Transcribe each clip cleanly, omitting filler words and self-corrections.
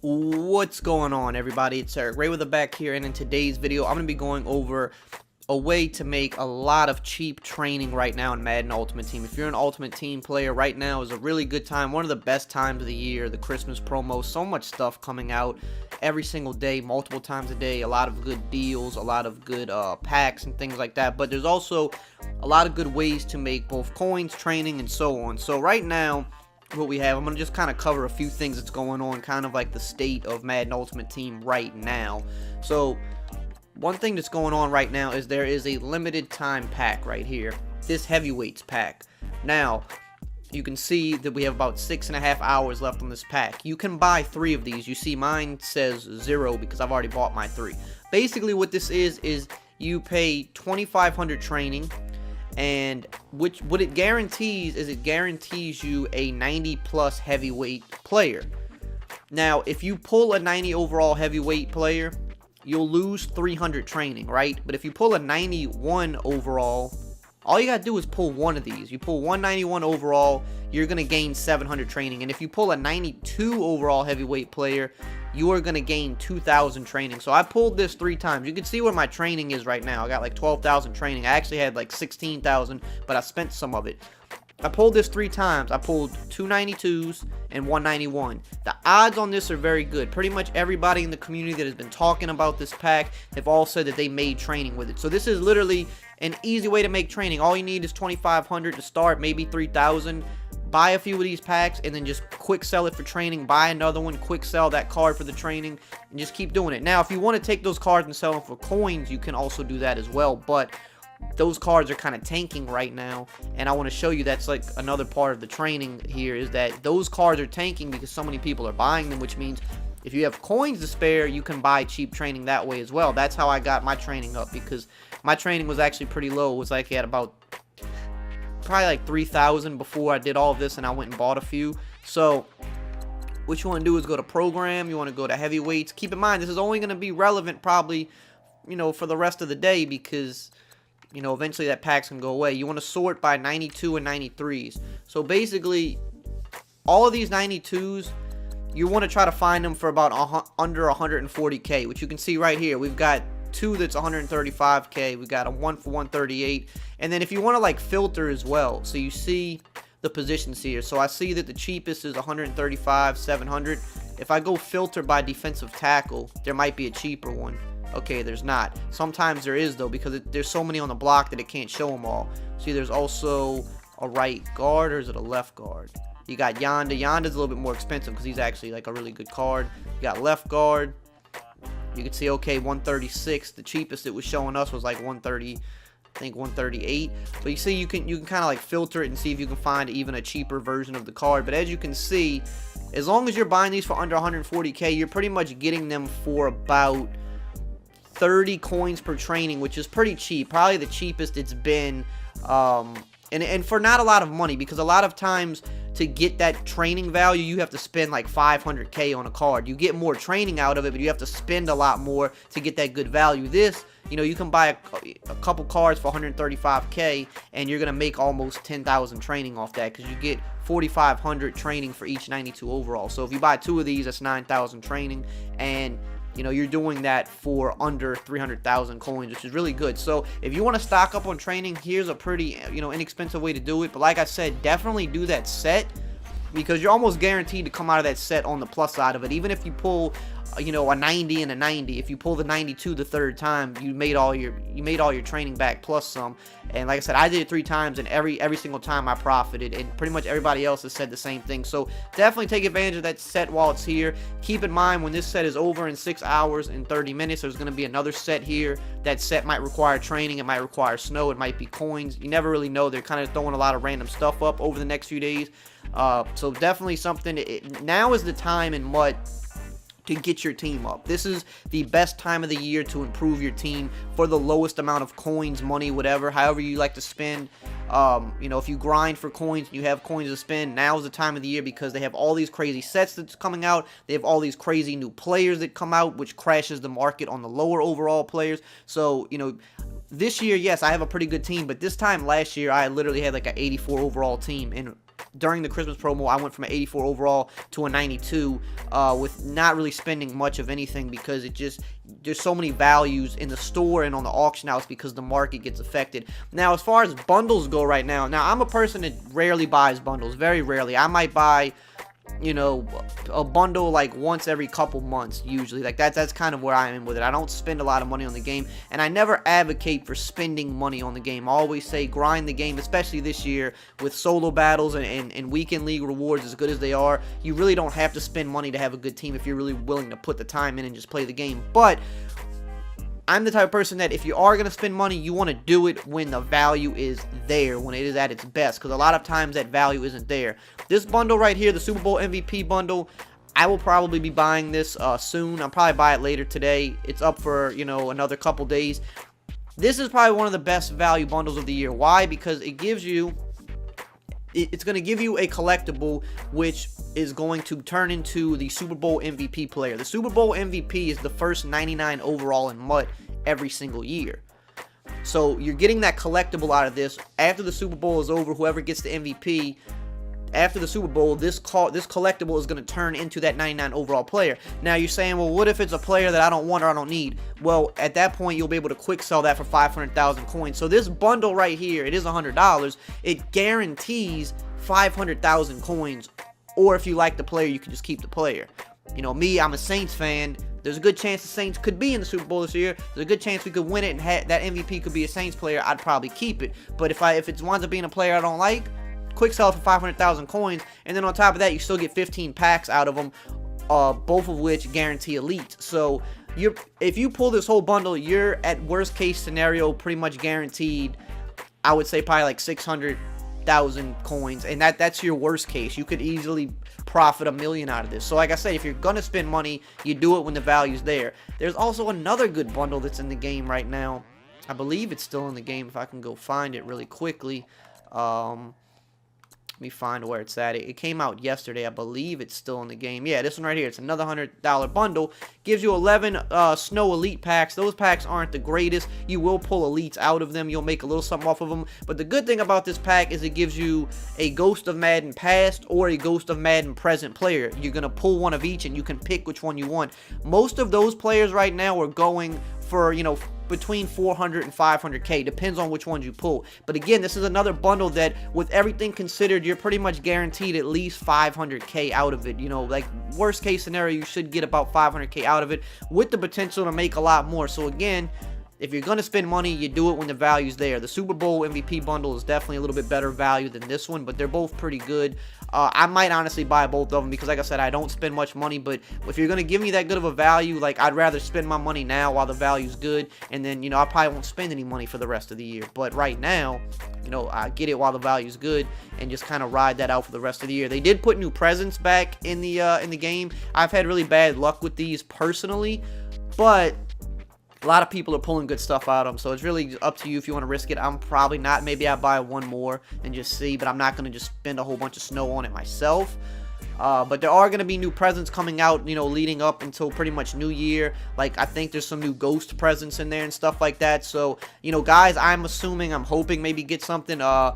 What's going on, everybody? It's EricRayweather back here, and in today's video I'm going to be going over a way to make a lot of cheap training right now in Madden Ultimate Team. If you're an Ultimate Team player, right now is a really good time, one of the best times of the year. The Christmas promo, so much stuff coming out every single day, multiple times a day, a lot of good deals, a lot of good packs and things like that. But there's also a lot of good ways to make both coins, training, and so on. So right now, what we have, I'm going to just kind of cover a few things that's going on, kind of like the state of Madden Ultimate Team right now. So one thing that's going on right now is there is a limited time pack right here, this heavyweights pack. Now you can see that we have about 6.5 hours left on this pack. You can buy 3 of these. You see mine says 0 because I've already bought my 3. Basically what this is you pay 2,500 training, and what it guarantees is it guarantees you a 90 plus heavyweight player. Now if you pull a 90 overall heavyweight player, you'll lose 300 training, right? But if you pull a 91 overall, all you gotta do is pull one of these. You pull 191 overall, you're gonna gain 700 training. And if you pull a 92 overall heavyweight player, you are gonna gain 2,000 training. So I pulled this 3 times. You can see where my training is right now. I got like 12,000 training. I actually had like 16,000, but I spent some of it. I pulled this 3 times. I pulled 292s and 191. The odds on this are very good. Pretty much everybody in the community that has been talking about this pack have all said that they made training with it. So this is literally an easy way to make training. All you need is 2,500 to start, maybe 3,000. Buy a few of these packs and then just quick sell it for training. Buy another one, quick sell that card for the training, and just keep doing it. Now, if you want to take those cards and sell them for coins, you can also do that as well. But those cards are kind of tanking right now, and I want to show you that's like another part of the training here, is that those cards are tanking because so many people are buying them, which means if you have coins to spare, you can buy cheap training that way as well. That's how I got my training up, because my training was actually pretty low. It was like at about probably like 3,000 before I did all of this, and I went and bought a few. So what you want to do is go to program, you want to go to heavyweights. Keep in mind, this is only going to be relevant probably, for the rest of the day, because eventually that pack's gonna go away. You want to sort by 92 and 93s. So basically, all of these 92s, you want to try to find them for about under 140k, which you can see right here. We've got 2 that's 135k. We got a 1 for 138. And then if you want to like filter as well, so you see the positions here. So I see that the cheapest is 135, 700. If I go filter by defensive tackle, there might be a cheaper one. Okay, there's not. Sometimes there is, though, because there's so many on the block that it can't show them all. See, there's also a right guard, or is it a left guard? You got Yonda. Yonda's a little bit more expensive because he's actually like a really good card. You got left guard. You can see, okay, 136. The cheapest it was showing us was like 130, I think 138. But you see, you can kind of like filter it and see if you can find even a cheaper version of the card. But as you can see, as long as you're buying these for under 140k, you're pretty much getting them for about 30 coins per training, which is pretty cheap. Probably the cheapest it's been, and for not a lot of money, because a lot of times to get that training value, you have to spend like 500k on a card. You get more training out of it, but you have to spend a lot more to get that good value. This, you can buy a couple cards for 135k, and you're gonna make almost 10,000 training off that, because you get 4,500 training for each 92 overall. So if you buy 2 of these, that's 9,000 training, and you're doing that for under 300,000 coins, which is really good. So if you want to stock up on training, here's a pretty, inexpensive way to do it. But like I said, definitely do that set, because you're almost guaranteed to come out of that set on the plus side of it. Even if you pull, a 90 and a 90, if you pull the 92 the 3rd time, you made all your training back plus some. And like I said, I did it 3 times, and every single time I profited, and pretty much everybody else has said the same thing. So definitely take advantage of that set while it's here. Keep in mind, when this set is over in 6 hours and 30 minutes, there's going to be another set here. That set might require training, it might require snow, it might be coins. You never really know. They're kind of throwing a lot of random stuff up over the next few days. So definitely something. Now is the time in MUT to get your team up. This is the best time of the year to improve your team for the lowest amount of coins, money, whatever, however you like to spend. If you grind for coins and you have coins to spend, now is the time of the year, because they have all these crazy sets that's coming out. They have all these crazy new players that come out, which crashes the market on the lower overall players. So, this year, yes, I have a pretty good team, but this time last year, I literally had like an 84 overall team, and during the Christmas promo, I went from an 84 overall to a 92 with not really spending much of anything, because there's so many values in the store and on the auction house because the market gets affected. Now, as far as bundles go right now, I'm a person that rarely buys bundles, very rarely. I might buy, you know, a bundle like once every couple months usually. Like that's kind of where I am with it. I don't spend a lot of money on the game, and I never advocate for spending money on the game. I always say grind the game, especially this year with solo battles and weekend league rewards as good as they are. You really don't have to spend money to have a good team if you're really willing to put the time in and just play the game. But I'm the type of person that if you are going to spend money, you want to do it when the value is there, when it is at its best, because a lot of times that value isn't there. This bundle right here, the Super Bowl MVP bundle, I will probably be buying this soon. I'll probably buy it later today. It's up for, you know, another couple days. This is probably one of the best value bundles of the year. Why? Because it gives you... It's going to give you a collectible, which is going to turn into the Super Bowl MVP player. The Super Bowl MVP is the first 99 overall in MUT every single year. So you're getting that collectible out of this. After the Super Bowl is over, whoever gets the MVP after the Super Bowl, this collectible is going to turn into that 99 overall player. Now you're saying, well, what if it's a player that I don't want or I don't need? Well, at that point, you'll be able to quick sell that for 500,000 coins. So this bundle right here, it is $100. It guarantees 500,000 coins. Or if you like the player, you can just keep the player. You know, me, I'm a Saints fan. There's a good chance the Saints could be in the Super Bowl this year. There's a good chance we could win it, and that MVP could be a Saints player. I'd probably keep it. But if it winds up being a player I don't like, quick sell for 500,000 coins, and then on top of that, you still get 15 packs out of them, both of which guarantee elite. So if you pull this whole bundle, you're at worst case scenario pretty much guaranteed, I would say probably like 600,000 coins, and that's your worst case. You could easily profit $1 million out of this. So like I said, if you're gonna spend money, you do it when the value's there. There's also another good bundle that's in the game right now. I believe it's still in the game if I can go find it really quickly. Let me find where it's at. It came out yesterday. I believe it's still in the game. Yeah, this one right here. It's another $100 bundle. Gives you 11 Snow Elite packs. Those packs aren't the greatest. You will pull Elites out of them. You'll make a little something off of them. But the good thing about this pack is it gives you a Ghost of Madden Past or a Ghost of Madden Present player. You're going to pull one of each, and you can pick which one you want. Most of those players right now are going for, you know, between 400 and 500k, depends on which ones you pull. But again, this is another bundle that, with everything considered, you're pretty much guaranteed at least 500k out of it. You know, like worst case scenario, you should get about 500k out of it, with the potential to make a lot more. So again, if you're going to spend money, you do it when the value's there. The Super Bowl MVP bundle is definitely a little bit better value than this one, but they're both pretty good. I might honestly buy both of them because, like I said, I don't spend much money, but if you're going to give me that good of a value, like, I'd rather spend my money now while the value's good, and then, you know, I probably won't spend any money for the rest of the year. But right now, you know, I get it while the value's good and just kind of ride that out for the rest of the year. They did put new presents back in the game. I've had really bad luck with these personally, but a lot of people are pulling good stuff out of them, so it's really up to you if you want to risk it. I'm probably not. Maybe I buy one more and just see, but I'm not going to just spend a whole bunch of snow on it myself. But there are going to be new presents coming out, you know, leading up until pretty much New Year. Like, I think there's some new ghost presents in there and stuff like that. So, you know, guys, I'm hoping maybe get something. I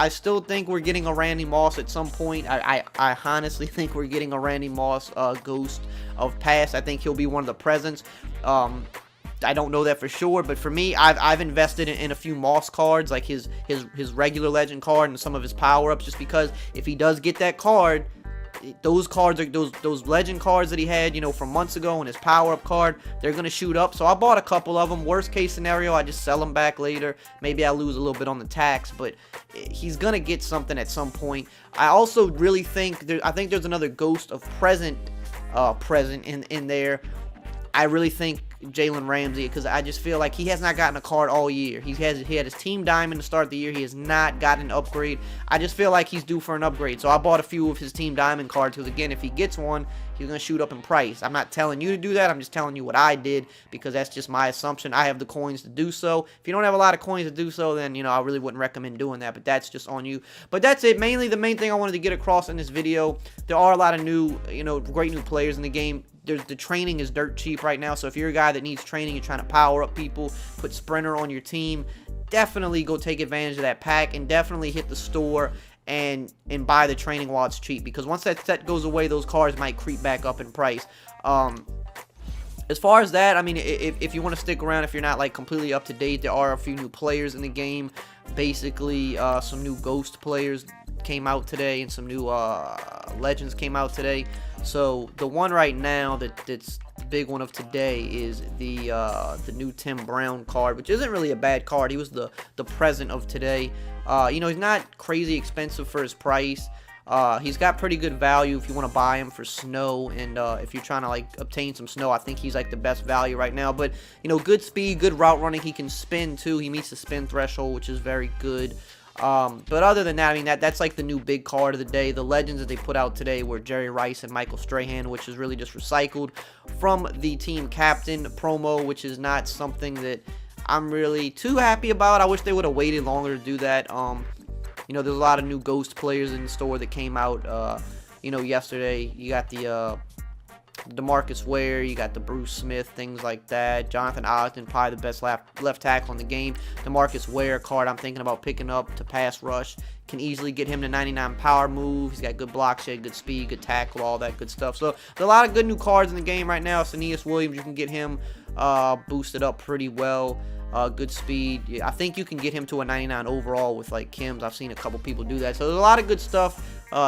still think we're getting a Randy Moss at some point. I honestly think we're getting a Randy Moss Ghost of Past. I think he'll be one of the presents. I don't know that for sure, but for me, I've invested in a few Moss cards, like his regular legend card and some of his power-ups, just because if he does get that card, those cards are those legend cards that he had, you know, from months ago, and his power-up card, they're gonna shoot up. So I bought a couple of them. Worst case scenario, I just sell them back later. Maybe I lose a little bit on the tax, but he's gonna get something at some point. I also really think there's another Ghost of present in there. I really think Jalen Ramsey, because I just feel like he has not gotten a card all year. He had his team diamond to start the year. He has not gotten an upgrade. I just feel like he's due for an upgrade. So I bought a few of his team diamond cards, because again, if he gets one, he's going to shoot up in price. I'm not telling you to do that. I'm just telling you what I did, because that's just my assumption. I have the coins to do so. If you don't have a lot of coins to do so, then, you know, I really wouldn't recommend doing that, but that's just on you. But that's it. Mainly, the main thing I wanted to get across in this video, there are a lot of new, you know, great new players in the game. The training is dirt cheap right now, so if you're a guy that needs training, you're trying to power up people, put Sprinter on your team, definitely go take advantage of that pack, and definitely hit the store and buy the training while it's cheap, because once that set goes away, those cards might creep back up in price. As far as that, I mean, if you want to stick around, if you're not like completely up to date, there are a few new players in the game. Basically, some new ghost players came out today, and some new legends came out today. So the one right now that's the big one of today is the new Tim Brown card, which isn't really a bad card. He was the present of today. You know, he's not crazy expensive for his price. He's got pretty good value if you want to buy him for snow, and if you're trying to like obtain some snow, I think he's like the best value right now. But you know, good speed, good route running. He can spin too. He meets the spin threshold, which is very good. But other than that, I mean, that's like the new big card of the day. The legends that they put out today were Jerry Rice and Michael Strahan, which is really just recycled from the team captain promo, which is not something that I'm really too happy about. I wish they would have waited longer to do that. You know, there's a lot of new ghost players in the store that came out, you know, yesterday. You got the DeMarcus Ware, you got the Bruce Smith, things like that. Jonathan Ogden, probably the best left tackle in the game. DeMarcus Ware card I'm thinking about picking up to pass rush. Can easily get him to 99 power move. He's got good block shed, good speed, good tackle, all that good stuff. So there's a lot of good new cards in the game right now. Sanias Williams, you can get him boosted up pretty well. Good speed. Yeah, I think you can get him to a 99 overall with like Kim's. I've seen a couple people do that. So there's a lot of good stuff.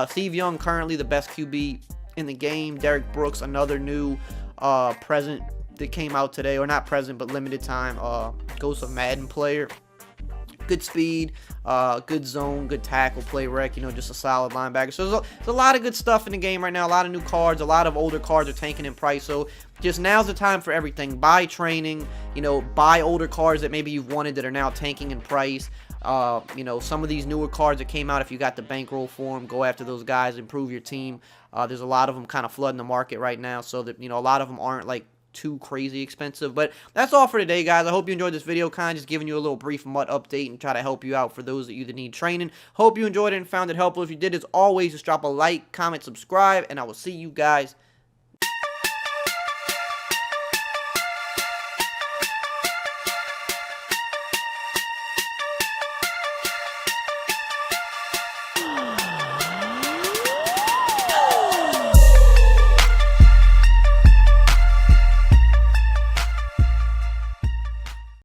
Steve Young, currently the best QB in the game. Derek Brooks, another new present that came out today, or not present but limited time. Ghost of Madden player. Good speed, good zone, good tackle, play rec, you know, just a solid linebacker. So there's a lot of good stuff in the game right now, a lot of new cards, a lot of older cards are tanking in price. So just now's the time for everything. Buy training, you know, buy older cards that maybe you've wanted that are now tanking in price. You know, some of these newer cards that came out, if you got the bankroll for them, go after those guys, improve your team. There's a lot of them kind of flooding the market right now, so that, you know, a lot of them aren't like too crazy expensive. But that's all for today, guys. I hope you enjoyed this video, kind of just giving you a little brief MUT update and try to help you out for those of you that need training. Hope you enjoyed it and found it helpful. If you did, as always, just drop a like, comment, subscribe, and I will see you guys